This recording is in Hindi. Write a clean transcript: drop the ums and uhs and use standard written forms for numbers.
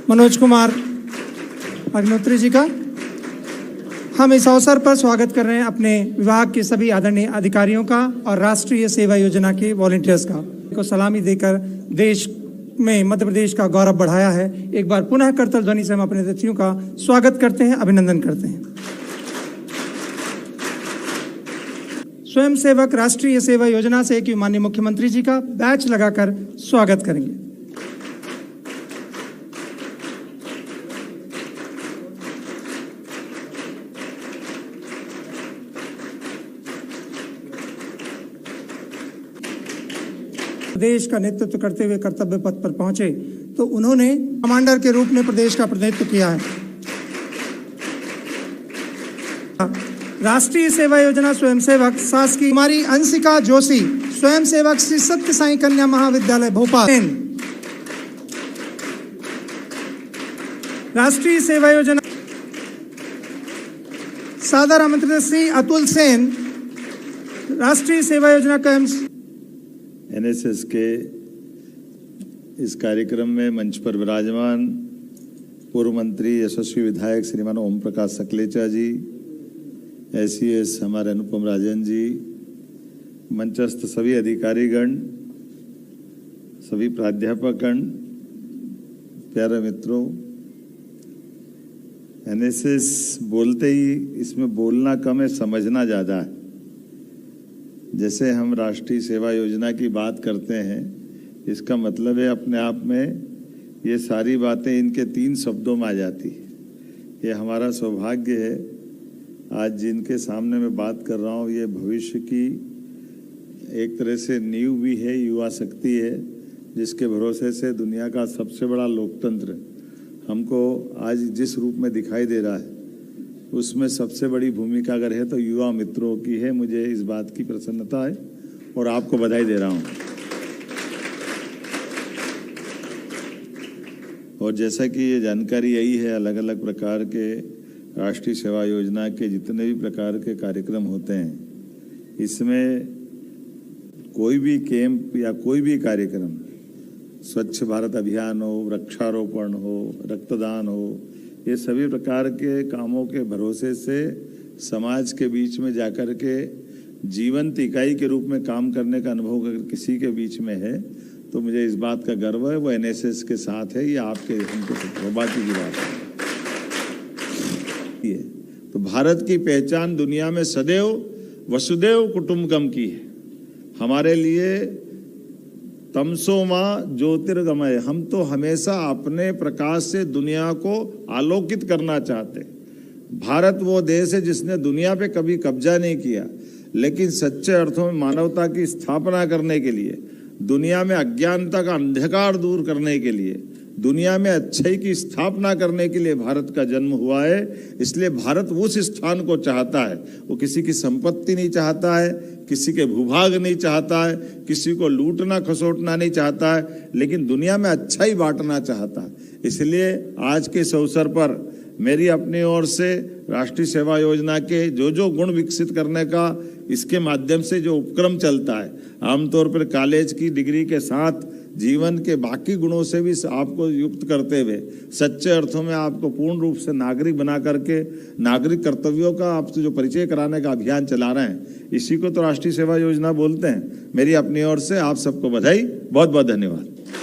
मनोज कुमार अग्निहोत्री जी का हम इस अवसर पर स्वागत कर रहे हैं अपने विभाग के सभी आदरणीय अधिकारियों का और राष्ट्रीय सेवा योजना के वॉलंटियर्स को सलामी देकर देश में मध्य प्रदेश का गौरव बढ़ाया है। एक बार पुनः करतल ध्वनि से हम अपने अतिथियों का स्वागत करते हैं, अभिनंदन करते हैं। स्वयंसेवक राष्ट्रीय सेवा योजना से कि माननीय मुख्यमंत्री जी का बैच लगाकर स्वागत करेंगे। देश का नेतृत्व करते हुए कर्तव्य पथ पर पहुंचे तो उन्होंने कमांडर के रूप में प्रदेश का प्रतिनिधित्व किया है। राष्ट्रीय सेवा योजना स्वयंसेवक शासकीय कुमारी अंशिका जोशी, स्वयंसेवक श्री सत्य साई कन्या महाविद्यालय भोपाल। राष्ट्रीय सेवा योजना सादर आमंत्रित श्री अतुल सेन, राष्ट्रीय सेवा योजना का एनएसएस के इस कार्यक्रम में मंच पर विराजमान पूर्व मंत्री यशस्वी विधायक श्रीमान ओम प्रकाश सकलेचा जी, एसीएस हमारे अनुपम राजन जी, मंचस्थ सभी अधिकारीगण, सभी प्राध्यापकगण, प्यारे मित्रों, एनएसएस बोलते ही इसमें बोलना कम है, समझना ज़्यादा है। जैसे हम राष्ट्रीय सेवा योजना की बात करते हैं, इसका मतलब है अपने आप में ये सारी बातें इनके 3 शब्दों में आ जाती है। ये हमारा सौभाग्य है आज जिनके सामने मैं बात कर रहा हूँ, ये भविष्य की एक तरह से नींव भी है, युवा शक्ति है, जिसके भरोसे से दुनिया का सबसे बड़ा लोकतंत्र हमको आज जिस रूप में दिखाई दे रहा है, उसमें सबसे बड़ी भूमिका अगर है तो युवा मित्रों की है। मुझे इस बात की प्रसन्नता है और आपको बधाई दे रहा हूं। और जैसा कि ये जानकारी यही है, अलग अलग प्रकार के राष्ट्रीय सेवा योजना के जितने भी प्रकार के कार्यक्रम होते हैं, इसमें कोई भी कैंप या कोई भी कार्यक्रम, स्वच्छ भारत अभियान हो, वृक्षारोपण हो, रक्तदान हो, ये सभी प्रकार के कामों के भरोसे से समाज के बीच में जाकर के जीवंत इकाई के रूप में काम करने का अनुभव अगर किसी के बीच में है तो मुझे इस बात का गर्व है, वो एनएसएस के साथ है। ये आपके हमको सौभाग्य की बात है। तो भारत की पहचान दुनिया में सदैव वसुदैव कुटुंबकम की है। हमारे लिए तमसो मां ज्योतिर्गमय, हम तो हमेशा अपने प्रकाश से दुनिया को आलोकित करना चाहते हैं। भारत वो देश है जिसने दुनिया पे कभी कब्जा नहीं किया, लेकिन सच्चे अर्थों में मानवता की स्थापना करने के लिए, दुनिया में अज्ञानता का अंधकार दूर करने के लिए, दुनिया में अच्छाई की स्थापना करने के लिए भारत का जन्म हुआ है। इसलिए भारत उस स्थान को चाहता है। वो किसी की संपत्ति नहीं चाहता है, किसी के भूभाग नहीं चाहता है, किसी को लूटना खसोटना नहीं चाहता है, लेकिन दुनिया में अच्छाई बांटना चाहता है। इसलिए आज के इस अवसर पर मेरी अपनी ओर से राष्ट्रीय सेवा योजना के जो गुण विकसित करने का इसके माध्यम से जो उपक्रम चलता है, आमतौर पर कॉलेज की डिग्री के साथ जीवन के बाकी गुणों से भी आपको युक्त करते हुए सच्चे अर्थों में आपको पूर्ण रूप से नागरिक बना करके नागरिक कर्तव्यों का आपसे जो परिचय कराने का अभियान चला रहे हैं, इसी को तो राष्ट्रीय सेवा योजना बोलते हैं। मेरी अपनी ओर से आप सबको बधाई, बहुत बहुत धन्यवाद।